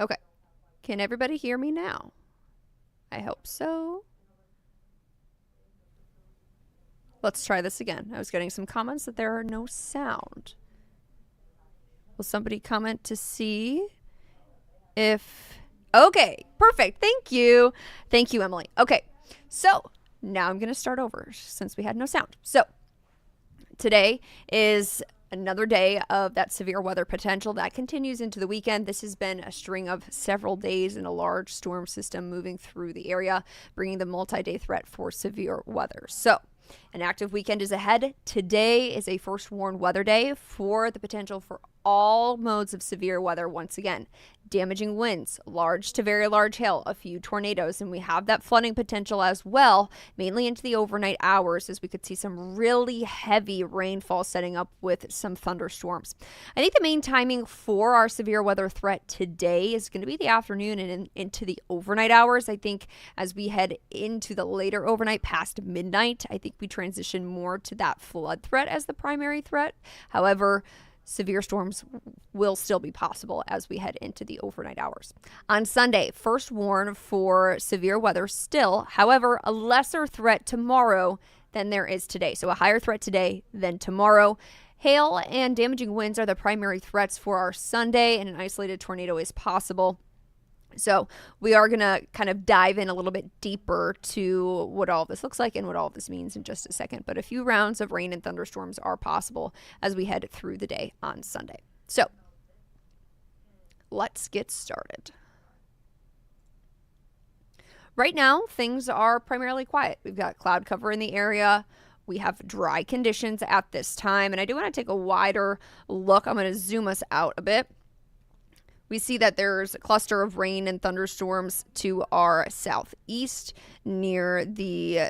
Okay. Can everybody hear me now? I hope so. Let's try this again. I was getting some comments that there are no sound. Will somebody comment to see if... Okay, perfect. Thank you. Thank you, Emily. Okay, so now I'm going to start over since we had no sound. So today is another day of that severe weather potential that continues into the weekend. This has been a string of several days in a large storm system moving through the area, bringing the multi-day threat for severe weather. So an active weekend is ahead. Today is a first warned weather day for the potential for all modes of severe weather once again. Damaging winds, large to very large hail, a few tornadoes, and we have that flooding potential as well, mainly into the overnight hours, as we could see some really heavy rainfall setting up with some thunderstorms. I think the main timing for our severe weather threat today is going to be the afternoon and into the overnight hours. I think as we head into the later overnight past midnight, I think we transition more to that flood threat as the primary threat. However, severe storms will still be possible as we head into the overnight hours. On Sunday, first warn for severe weather still, however, a lesser threat tomorrow than there is today. So a higher threat today than tomorrow. Hail and damaging winds are the primary threats for our Sunday, and an isolated tornado is possible. So we are going to kind of dive in a little bit deeper to what all of this looks like and what all of this means in just a second. But a few rounds of rain and thunderstorms are possible as we head through the day on Sunday. So let's get started. Right now, things are primarily quiet. We've got cloud cover in the area. We have dry conditions at this time. And I do want to take a wider look. I'm going to zoom us out a bit. We see that there's a cluster of rain and thunderstorms to our southeast near the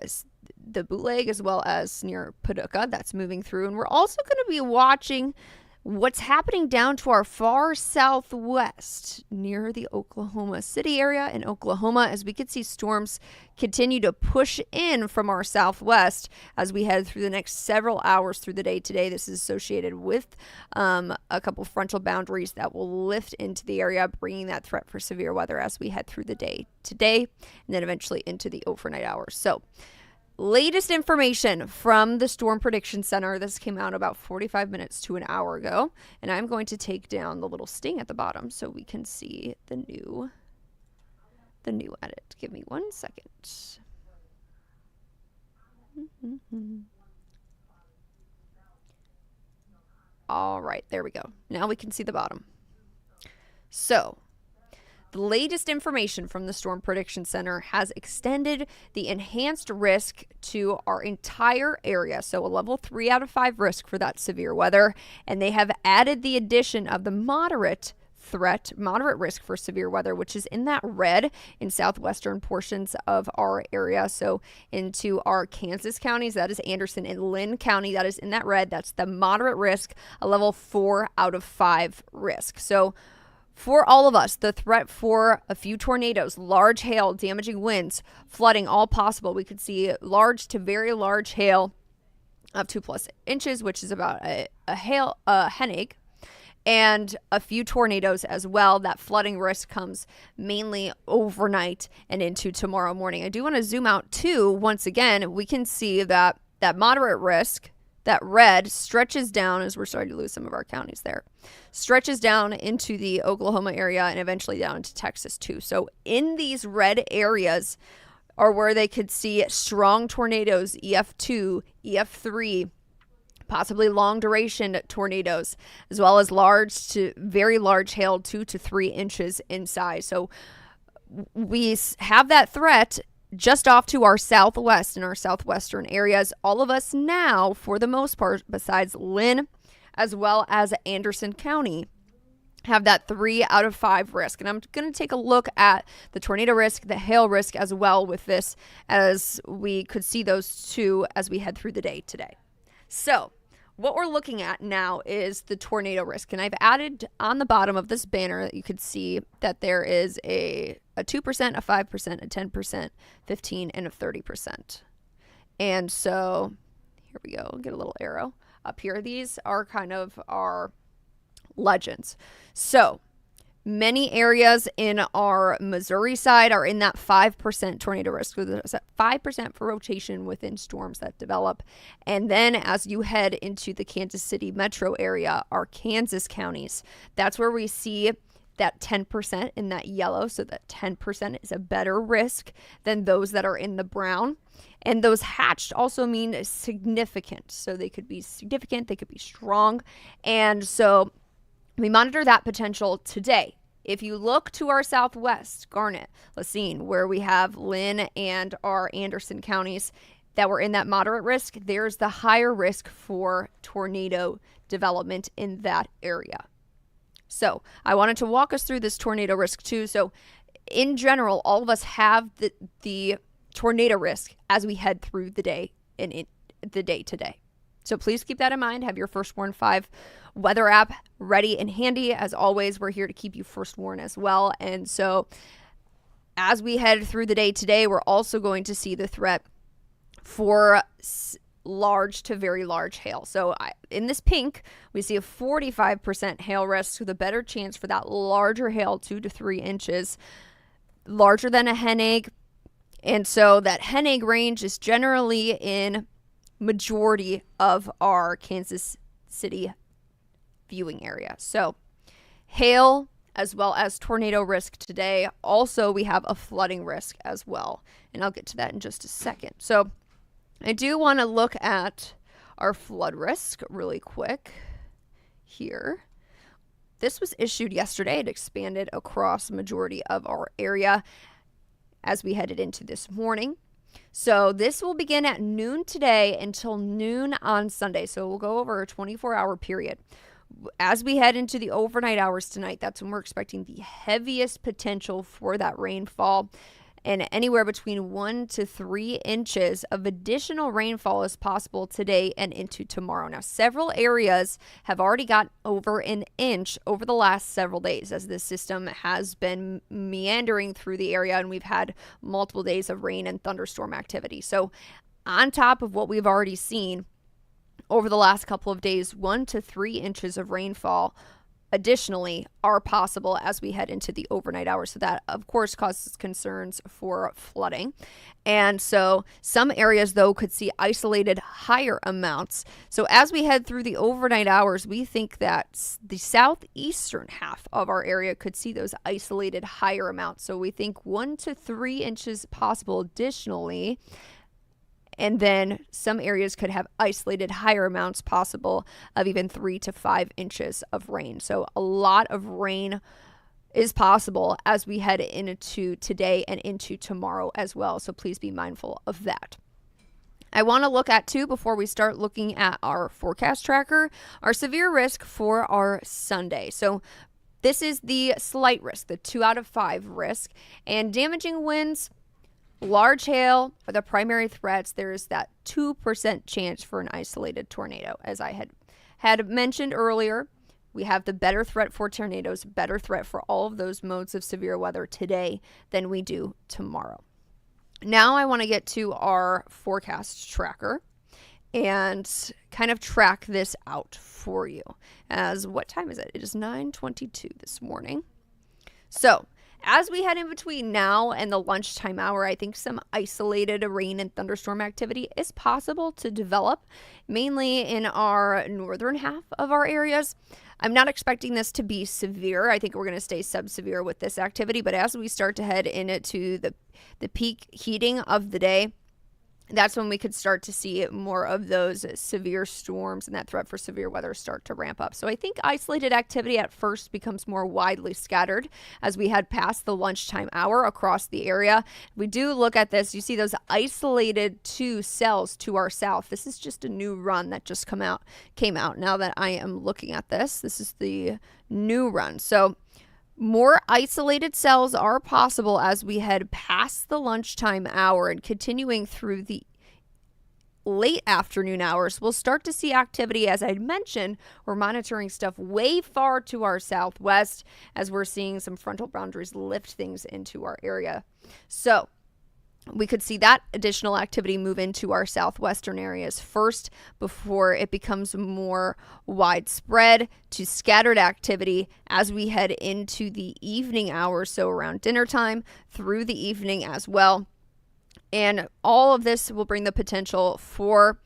bootleg as well as near Paducah. That's moving through. And we're also going to be watching what's happening down to our far southwest near the Oklahoma City area in Oklahoma, as we could see storms continue to push in from our southwest as we head through the next several hours through the day today. This is associated with a couple frontal boundaries that will lift into the area, bringing that threat for severe weather as we head through the day today and then eventually into the overnight hours. So latest information from the Storm Prediction Center. This came out about 45 minutes to an hour ago. And I'm going to take down the little sting at the bottom so we can see the new edit. Give me 1 second. All right, there we go. Now we can see the bottom. So the latest information from the Storm Prediction Center has extended the enhanced risk to our entire area. So a level 3 out of 5 risk for that severe weather. And they have added the addition of the moderate risk for severe weather, which is in that red in southwestern portions of our area. So into our Kansas counties, that is Anderson and Lynn County, that is in that red. That's the moderate risk, a level 4 out of 5 risk. So for all of us, the threat for a few tornadoes, large hail, damaging winds, flooding, all possible. We could see large to very large hail of 2+ inches, which is about a hen egg, and a few tornadoes as well. That flooding risk comes mainly overnight and into tomorrow morning. I do want to zoom out too. Once again, we can see that moderate risk, that red, stretches down as we're starting to lose some of our counties there, stretches down into the Oklahoma area and eventually down into Texas too. So in these red areas are where they could see strong tornadoes, EF2, EF3, possibly long duration tornadoes, as well as large to very large hail, 2 to 3 inches in size. So we have that threat just off to our southwest in our southwestern areas. All of us now, for the most part, besides Lynn as well as Anderson County, have that 3 out of 5 risk. And I'm going to take a look at the tornado risk, the hail risk as well with this, as we could see those two as we head through the day today. So what we're looking at now is the tornado risk. And I've added on the bottom of this banner that you could see that there is a 2%, a 5%, a 10%, 15%, and a 30%. And so here we go. Get a little arrow up here. These are kind of our legends. So Many areas in our Missouri side are in that 5% tornado risk. So there's 5% for rotation within storms that develop. And then as you head into the Kansas City metro area, our Kansas counties, that's where we see that 10% in that yellow. So that 10% is a better risk than those that are in the brown. And those hatched also mean significant. So they could be significant, they could be strong. And so we monitor that potential today. If you look to our southwest, Garnet, Lacine, where we have Lynn and our Anderson counties that were in that moderate risk, there's the higher risk for tornado development in that area. So I wanted to walk us through this tornado risk too. So in general, all of us have the tornado risk as we head through the day and in the day today. So please keep that in mind. Have your First Warn 5 weather app ready and handy. As always, we're here to keep you First Warn as well. And so as we head through the day today, we're also going to see the threat for large to very large hail. So in this pink, we see a 45% hail risk with a better chance for that larger hail, 2 to 3 inches, larger than a hen egg. And so that hen egg range is generally in majority of our Kansas City viewing area. So hail as well as tornado risk today. Also, we have a flooding risk as well. And I'll get to that in just a second. So I do want to look at our flood risk really quick here. This was issued yesterday. It expanded across the majority of our area as we headed into this morning. So this will begin at noon today until noon on Sunday. So we'll go over a 24-hour period. As we head into the overnight hours tonight, that's when we're expecting the heaviest potential for that rainfall. And anywhere between 1 to 3 inches of additional rainfall is possible today and into tomorrow. Now, several areas have already got over an inch over the last several days as this system has been meandering through the area, and we've had multiple days of rain and thunderstorm activity. So on top of what we've already seen over the last couple of days, 1 to 3 inches of rainfall additionally are possible as we head into the overnight hours. So that, of course, causes concerns for flooding. And so some areas, though, could see isolated higher amounts. So as we head through the overnight hours, we think that the southeastern half of our area could see those isolated higher amounts. So we think 1 to 3 inches possible additionally. And then some areas could have isolated higher amounts possible of even 3 to 5 inches of rain. So a lot of rain is possible as we head into today and into tomorrow as well. So please be mindful of that. I want to look at too, before we start looking at our forecast tracker, our severe risk for our Sunday. So this is the slight risk, the 2 out of 5 risk, and damaging winds. Large hail are the primary threats. There's that 2% chance for an isolated tornado. As I had mentioned earlier, we have the better threat for tornadoes, better threat for all of those modes of severe weather today than we do tomorrow. Now I want to get to our forecast tracker and kind of track this out for you. As what time is it? It is 9:22 this morning. So as we head in between now and the lunchtime hour, I think some isolated rain and thunderstorm activity is possible to develop, mainly in our northern half of our areas. I'm not expecting this to be severe. I think we're going to stay sub-severe with this activity, but as we start to head into the peak heating of the day, that's when we could start to see more of those severe storms and that threat for severe weather start to ramp up. So I think isolated activity at first becomes more widely scattered as we head past the lunchtime hour across the area. If we do look at this, you see those isolated 2 cells to our south. This is just a new run that just came out now that I am looking at this. This is the new run. So more isolated cells are possible as we head past the lunchtime hour and continuing through the late afternoon hours. We'll start to see activity. As I mentioned, we're monitoring stuff way far to our southwest as we're seeing some frontal boundaries lift things into our area. So we could see that additional activity move into our southwestern areas first before it becomes more widespread to scattered activity as we head into the evening hours, so around dinner time through the evening as well. And all of this will bring the potential for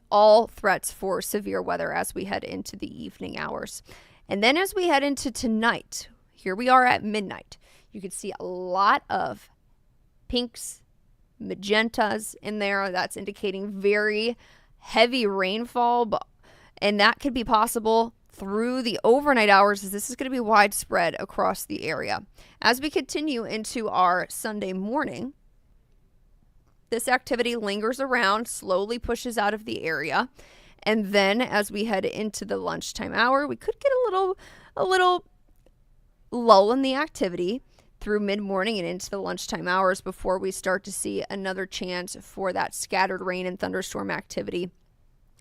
all threats for severe weather as we head into the evening hours. And then as we head into tonight, here we are at midnight, you can see a lot of pinks, magentas in there. That's indicating very heavy rainfall, and that could be possible through the overnight hours, as this is going to be widespread across the area. As we continue into our Sunday morning, this activity lingers around, slowly pushes out of the area, and then as we head into the lunchtime hour, we could get a little lull in the activity through mid-morning and into the lunchtime hours before we start to see another chance for that scattered rain and thunderstorm activity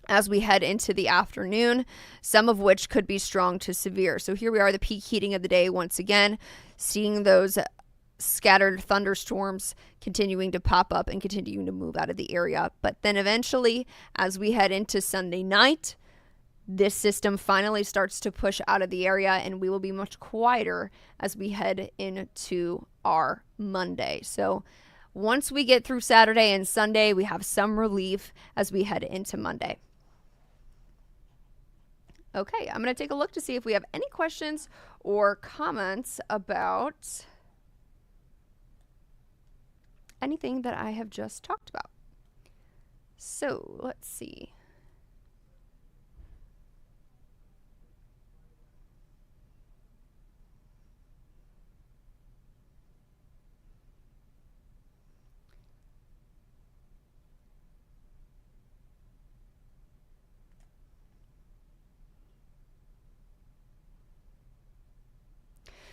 as we head into the afternoon, some of which could be strong to severe. So here we are, the peak heating of the day once again, seeing those scattered thunderstorms continuing to pop up and continuing to move out of the area. But then eventually, as we head into Sunday night, this system finally starts to push out of the area, and we will be much quieter as we head into our Monday. So once we get through Saturday and Sunday, we have some relief as we head into Monday. Okay, I'm going to take a look to see if we have any questions or comments about anything that I have just talked about. So let's see.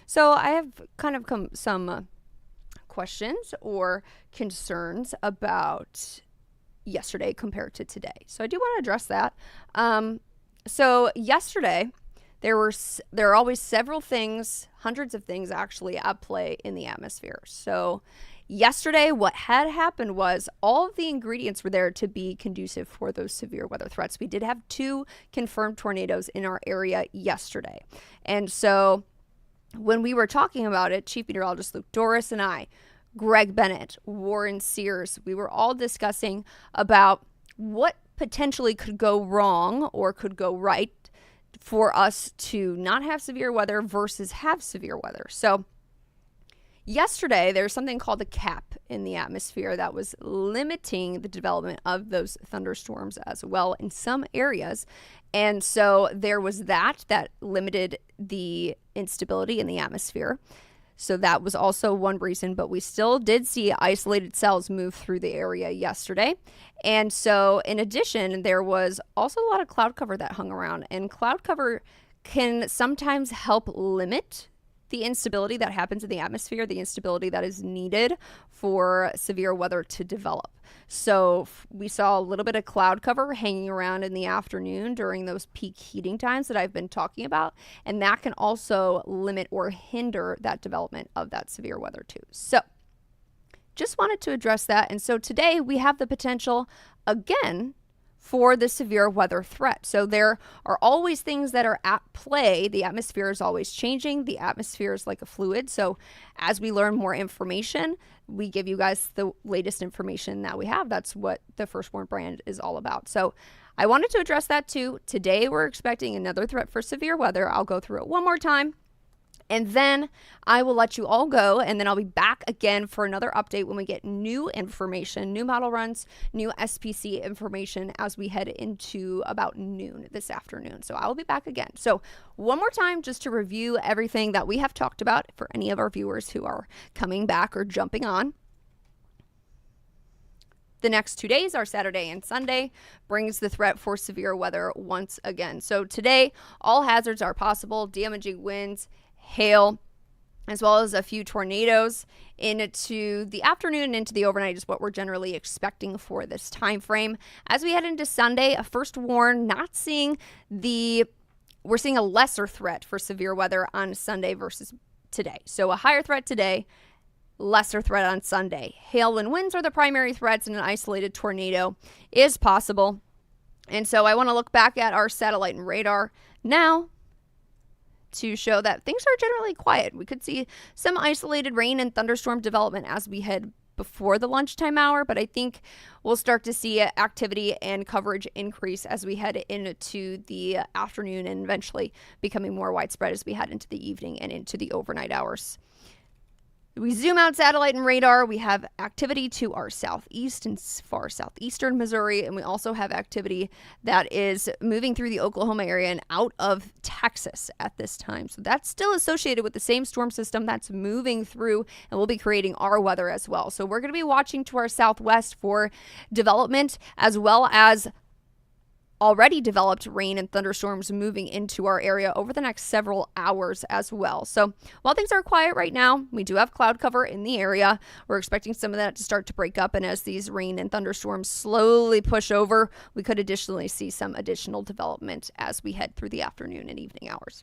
So I have kind of some questions or concerns about yesterday compared to today. So I do want to address that. So yesterday, there are always several things, hundreds of things actually at play in the atmosphere. So yesterday, what had happened was all of the ingredients were there to be conducive for those severe weather threats. We did have 2 confirmed tornadoes in our area yesterday. And so when we were talking about it, Chief Meteorologist Luke Doris and I, Greg Bennett, Warren Sears, we were all discussing about what potentially could go wrong or could go right for us to not have severe weather versus have severe weather. So yesterday, there's something called a cap in the atmosphere that was limiting the development of those thunderstorms as well in some areas. And so there was that limited the instability in the atmosphere. So that was also one reason, but we still did see isolated cells move through the area yesterday. And so in addition, there was also a lot of cloud cover that hung around, and cloud cover can sometimes help limit the instability that happens in the atmosphere, the instability that is needed for severe weather to develop. So we saw a little bit of cloud cover hanging around in the afternoon during those peak heating times that I've been talking about, and that can also limit or hinder that development of that severe weather too. So just wanted to address that. And so today we have the potential again for the severe weather threat. So there are always things that are at play. The atmosphere is always changing. The atmosphere is like a fluid. So as we learn more information, we give you guys the latest information that we have. That's what the First Warn brand is all about. So I wanted to address that too. Today we're expecting another threat for severe weather. I'll go through it one more time, and then I will let you all go, and then I'll be back again for another update when we get new information, new model runs, new SPC information as we head into about noon this afternoon. So I will be back again. So one more time, just to review everything that we have talked about for any of our viewers who are coming back or jumping on. The next 2 days, our Saturday and Sunday, brings the threat for severe weather once again. So today, all hazards are possible: damaging winds, hail, as well as a few tornadoes. Into the afternoon and into the overnight is what we're generally expecting for this time frame. As we head into Sunday, a first warn, we're seeing a lesser threat for severe weather on Sunday versus today. So a higher threat today, lesser threat on Sunday. Hail and winds are the primary threats, and an isolated tornado is possible. And so I want to look back at our satellite and radar now to show that things are generally quiet. We could see some isolated rain and thunderstorm development as we head before the lunchtime hour, but I think we'll start to see activity and coverage increase as we head into the afternoon and eventually becoming more widespread as we head into the evening and into the overnight hours. We zoom out satellite and radar. We have activity to our southeast and far southeastern Missouri, and we also have activity that is moving through the Oklahoma area and out of Texas at this time. So that's still associated with the same storm system that's moving through and will be creating our weather as well. So we're going to be watching to our southwest for development, as well as already developed rain and thunderstorms moving into our area over the next several hours as well. So while things are quiet right now, we do have cloud cover in the area. We're expecting some of that to start to break up, and as these rain and thunderstorms slowly push over, we could additionally see some additional development as we head through the afternoon and evening hours.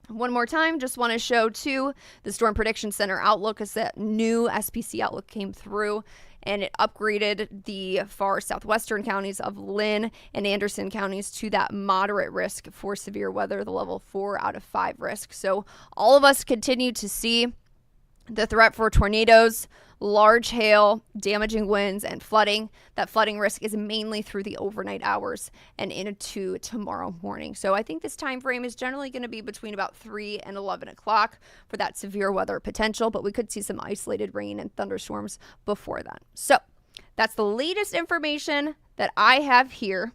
One more time, just want to show too, the Storm Prediction Center outlook as that new SPC outlook came through, and it upgraded the far southwestern counties of Lynn and Anderson counties to that moderate risk for severe weather, the level 4 out of 5 risk. So all of us continue to see the threat for tornadoes, large hail, damaging winds, and flooding. That flooding risk is mainly through the overnight hours and into tomorrow morning. So I think this time frame is generally going to be between about 3 and 11 o'clock for that severe weather potential, but we could see some isolated rain and thunderstorms before then. So that's the latest information that I have here.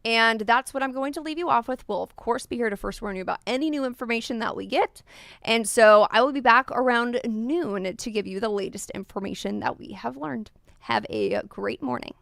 And that's what I'm going to leave you off with. We'll, of course, be here to first warn you about any new information that we get. And so I will be back around noon to give you the latest information that we have learned. Have a great morning.